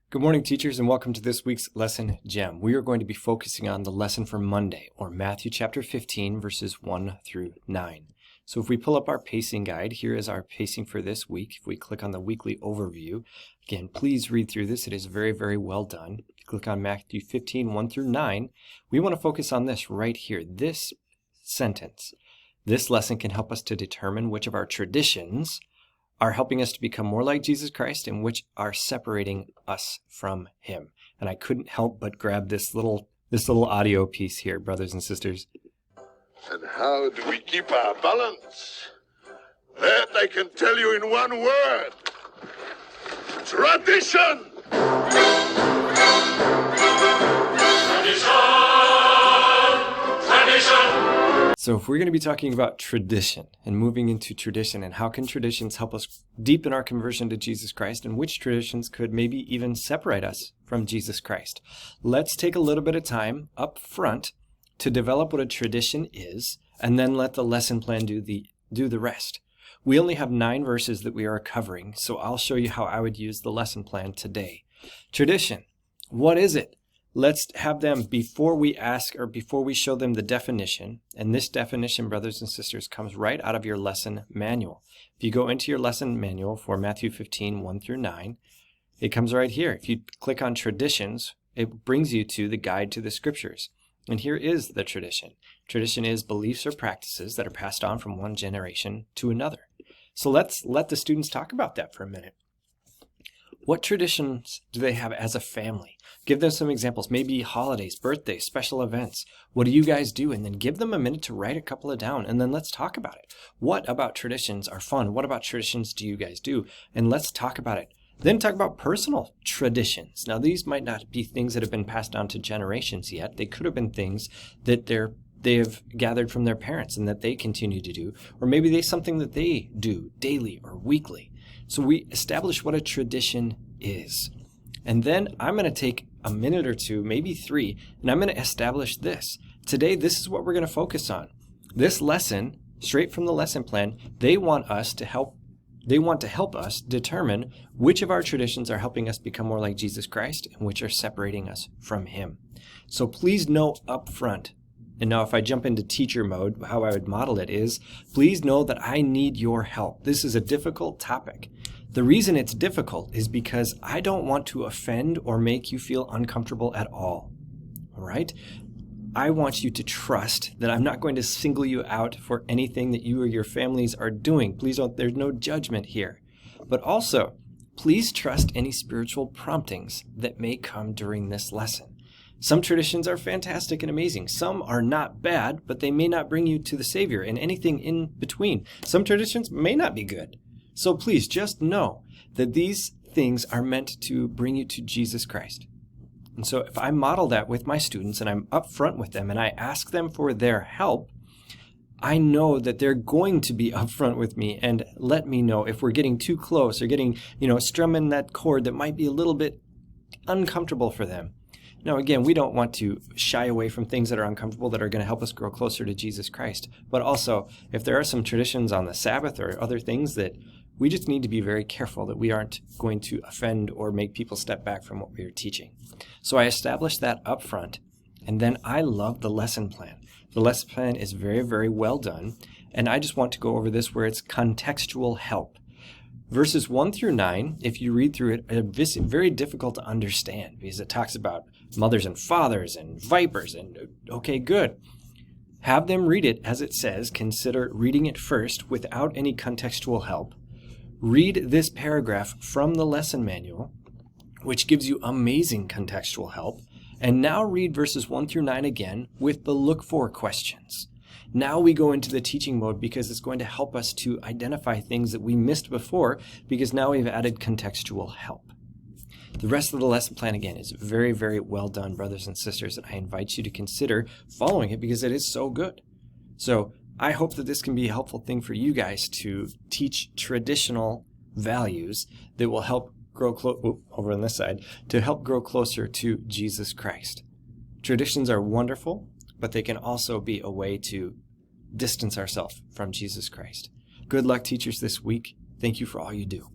Good morning, teachers, and welcome to this week's Lesson Gem. We are going to be focusing on the lesson for Monday, or Matthew chapter 15, verses 1 through 9. So if we pull up our pacing guide, here is our pacing for this week. If we click on the weekly overview, again, please read through this. It is very, very well done. Click on Matthew 15, 1 through 9. We want to focus on this right here, this sentence. This lesson can help us to determine which of our traditions are helping us to become more like Jesus Christ and which are separating us from Him. And I couldn't help but grab this little audio piece here, brothers and sisters. And how do we keep our balance? That I can tell you in one word. Tradition! Tradition! So if we're going to be talking about tradition and moving into tradition and how can traditions help us deepen our conversion to Jesus Christ and which traditions could maybe even separate us from Jesus Christ, let's take a little bit of time up front to develop what a tradition is and then let the lesson plan do the rest. We only have 9 verses that we are covering, so I'll show you how I would use the lesson plan today. Tradition, what is it? Let's have them, before we show them the definition, and this definition, brothers and sisters, comes right out of your lesson manual. If you go into your lesson manual for Matthew 15, 1 through 9, it comes right here. If you click on traditions, it brings you to the guide to the scriptures. And here is the tradition. Tradition is beliefs or practices that are passed on from one generation to another. So let's let the students talk about that for a minute. What traditions do they have as a family? Give them some examples, maybe holidays, birthdays, special events. What do you guys do? And then give them a minute to write a couple of down, and then let's talk about it. What about traditions are fun? What about traditions do you guys do? And let's talk about it. Then talk about personal traditions. Now, these might not be things that have been passed down to generations yet. They could have been things that they have gathered from their parents and that they continue to do, or maybe they something that they do daily or weekly. So we establish what a tradition is. And then I'm going to take a minute or two, maybe 3, and I'm going to establish this. Today, this is what we're going to focus on. This lesson, straight from the lesson plan, they want to help us determine which of our traditions are helping us become more like Jesus Christ and which are separating us from Him. So please know up front, and now if I jump into teacher mode, how I would model it is, please know that I need your help. This is a difficult topic. The reason it's difficult is because I don't want to offend or make you feel uncomfortable at all. All right? I want you to trust that I'm not going to single you out for anything that you or your families are doing. Please don't, there's no judgment here. But also, please trust any spiritual promptings that may come during this lesson. Some traditions are fantastic and amazing. Some are not bad, but they may not bring you to the Savior, and anything in between. Some traditions may not be good. So please just know that these things are meant to bring you to Jesus Christ. And so if I model that with my students and I'm upfront with them and I ask them for their help, I know that they're going to be upfront with me and let me know if we're getting too close or getting, strumming that chord that might be a little bit uncomfortable for them. Now, again, we don't want to shy away from things that are uncomfortable that are going to help us grow closer to Jesus Christ. But also, if there are some traditions on the Sabbath or other things that we just need to be very careful that we aren't going to offend or make people step back from what we are teaching. So I established that up front, and then I love the lesson plan. The lesson plan is very, very well done, and I just want to go over this where it's contextual help. Verses 1 through 9, if you read through it, it's very difficult to understand because it talks about mothers and fathers and vipers and, okay, good. Have them read it as it says. Consider reading it first without any contextual help. Read this paragraph from the lesson manual, which gives you amazing contextual help. And now read verses 1 through 9 again with the look for questions. Now we go into the teaching mode because it's going to help us to identify things that we missed before because now we've added contextual help. The rest of the lesson plan, again, is very, very well done, brothers and sisters, and I invite you to consider following it because it is so good. So I hope that this can be a helpful thing for you guys to teach traditional values that will help grow over on this side, to help grow closer to Jesus Christ. Traditions are wonderful, but they can also be a way to distance ourselves from Jesus Christ. Good luck, teachers, this week. Thank you for all you do.